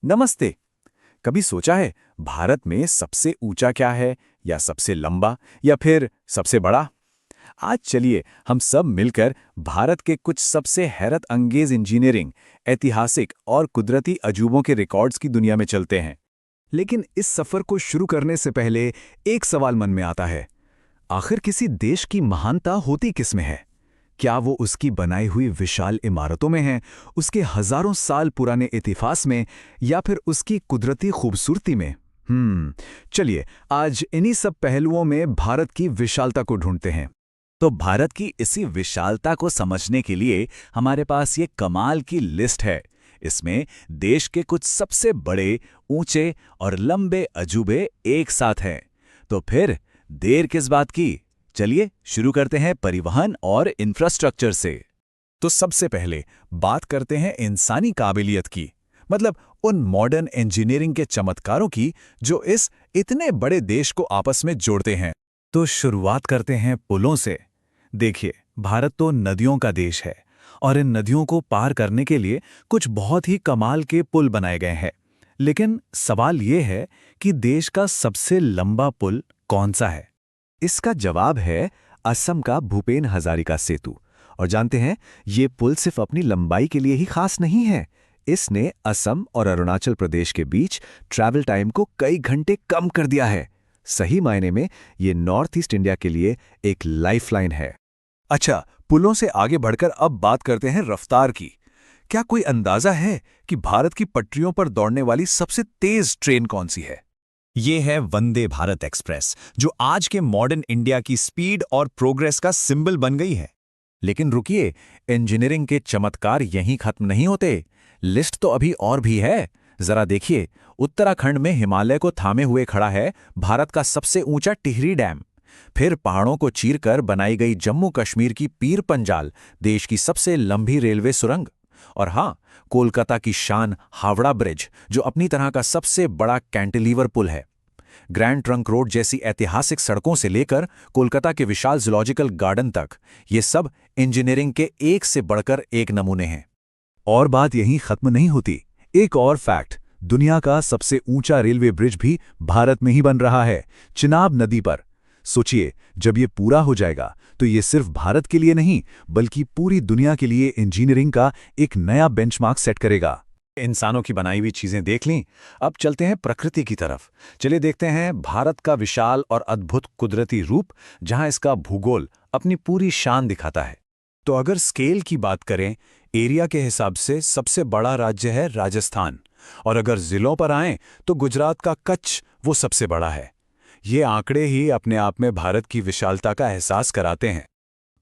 नमस्ते। कभी सोचा है भारत में सबसे ऊंचा क्या है, या सबसे लंबा, या फिर सबसे बड़ा? आज चलिए हम सब मिलकर भारत के कुछ सबसे हैरत अंगेज इंजीनियरिंग, ऐतिहासिक और कुदरती अजूबों के रिकॉर्ड्स की दुनिया में चलते हैं। लेकिन इस सफर को शुरू करने से पहले एक सवाल मन में आता है। आखिर किसी देश की महानता होती किस में है? क्या वो उसकी बनाई हुई विशाल इमारतों में है, उसके हजारों साल पुराने इतिहास में, या फिर उसकी कुदरती खूबसूरती में? चलिए आज इन्हीं सब पहलुओं में भारत की विशालता को ढूंढते हैं। तो भारत की इसी विशालता को समझने के लिए हमारे पास ये कमाल की लिस्ट है। इसमें देश के कुछ सबसे बड़े, ऊंचे और लंबे अजूबे एक साथ हैं। तो फिर देर किस बात की? चलिए शुरू करते हैं परिवहन और इंफ्रास्ट्रक्चर से। तो सबसे पहले बात करते हैं इंसानी काबिलियत की, मतलब उन मॉडर्न इंजीनियरिंग के चमत्कारों की जो इस इतने बड़े देश को आपस में जोड़ते हैं। तो शुरुआत करते हैं पुलों से। देखिए, भारत तो नदियों का देश है और इन नदियों को पार करने के लिए कुछ बहुत ही कमाल के पुल बनाए गए हैं। लेकिन सवाल ये है कि देश का सबसे लंबा पुल कौन सा है? इसका जवाब है असम का भूपेन हजारिका सेतु। और जानते हैं, ये पुल सिर्फ अपनी लंबाई के लिए ही खास नहीं है। इसने असम और अरुणाचल प्रदेश के बीच ट्रैवल टाइम को कई घंटे कम कर दिया है। सही मायने में ये नॉर्थ ईस्ट इंडिया के लिए एक लाइफलाइन है। अच्छा, पुलों से आगे बढ़कर अब बात करते हैं रफ्तार की। क्या कोई अंदाजा है कि भारत की पटरियों पर दौड़ने वाली सबसे तेज ट्रेन कौन सी है? ये है वंदे भारत एक्सप्रेस, जो आज के मॉडर्न इंडिया की स्पीड और प्रोग्रेस का सिंबल बन गई है। लेकिन रुकिए, इंजीनियरिंग के चमत्कार यहीं खत्म नहीं होते। लिस्ट तो अभी और भी है। जरा देखिए, उत्तराखंड में हिमालय को थामे हुए खड़ा है भारत का सबसे ऊंचा टिहरी डैम। फिर पहाड़ों को चीरकर बनाई गई जम्मू कश्मीर की पीर पंजाल, देश की सबसे लंबी रेलवे सुरंग। और हाँ, कोलकाता की शान हावड़ा ब्रिज, जो अपनी तरह का सबसे बड़ा कैंटिलीवर पुल है। ग्रैंड ट्रंक रोड जैसी ऐतिहासिक सड़कों से लेकर कोलकाता के विशाल जूलॉजिकल गार्डन तक, ये सब इंजीनियरिंग के एक से बढ़कर एक नमूने हैं। और बात यहीं खत्म नहीं होती। एक और फैक्ट, दुनिया का सबसे ऊंचा रेलवे ब्रिज भी भारत में ही बन रहा है, चिनाब नदी पर। सोचिए, जब ये पूरा हो जाएगा तो ये सिर्फ भारत के लिए नहीं, बल्कि पूरी दुनिया के लिए इंजीनियरिंग का एक नया बेंचमार्क सेट करेगा। इंसानों की बनाई हुई चीजें देख लीं, अब चलते हैं प्रकृति की तरफ। चलिए देखते हैं भारत का विशाल और अद्भुत कुदरती रूप, जहां इसका भूगोल अपनी पूरी शान दिखाता है। तो अगर स्केल की बात करें, एरिया के हिसाब से सबसे बड़ा राज्य है राजस्थान, और अगर जिलों पर आएं तो गुजरात का कच्छ वो सबसे बड़ा है। ये आंकड़े ही अपने आप में भारत की विशालता का एहसास कराते हैं।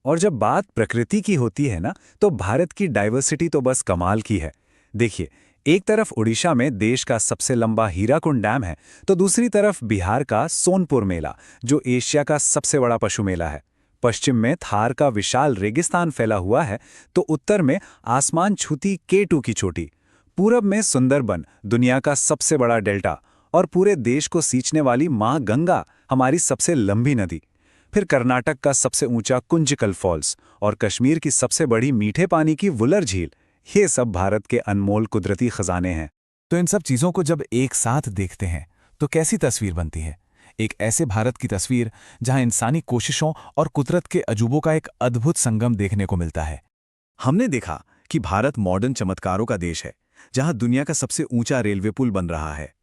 और जब बात प्रकृति की होती है ना, तो भारत की डाइवर्सिटी तो बस कमाल की है। देखिए, एक तरफ उड़ीसा में देश का सबसे लंबा हीराकुंड डैम है, तो दूसरी तरफ बिहार का सोनपुर मेला, जो एशिया का सबसे बड़ा पशु मेला है। पश्चिम में थार का विशाल रेगिस्तान फैला हुआ है, तो उत्तर में आसमान छूती K2 की चोटी। पूरब में सुंदरबन, दुनिया का सबसे बड़ा डेल्टा, और पूरे देश को सींचने वाली मां गंगा, हमारी सबसे लंबी नदी। फिर कर्नाटक का सबसे ऊंचा कुंजकल फॉल्स, और कश्मीर की सबसे बड़ी मीठे पानी की वुलर झील। ये सब भारत के अनमोल कुदरती खजाने हैं। तो इन सब चीजों को जब एक साथ देखते हैं तो कैसी तस्वीर बनती है? एक ऐसे भारत की तस्वीर जहां इंसानी कोशिशों और कुदरत के अजूबों का एक अद्भुत संगम देखने को मिलता है। हमने देखा कि भारत मॉडर्न चमत्कारों का देश है, जहां दुनिया का सबसे ऊंचा रेलवे पुल बन रहा है।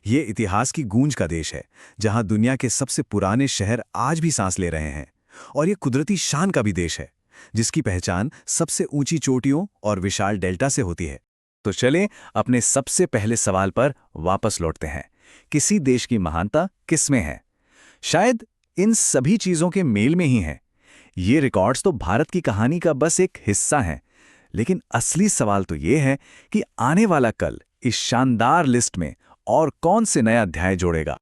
ये इतिहास की गूंज का देश है, जहां दुनिया के सबसे पुराने शहर आज भी सांस ले रहे हैं। और ये कुदरती शान का भी देश है, जिसकी पहचान सबसे ऊंची चोटियों और विशाल डेल्टा से होती है। तो चलें अपने सबसे पहले सवाल पर वापस लौटते हैं। किसी देश की महानता किस में है? शायद इन सभी चीजों के मेल में ही है। ये रिकॉर्ड्स तो भारत की कहानी का बस एक हिस्सा हैं, लेकिन असली सवाल तो ये है कि आने वाला कल इस शानदार लिस्ट में और कौन से नया अध्याय जोड़ेगा।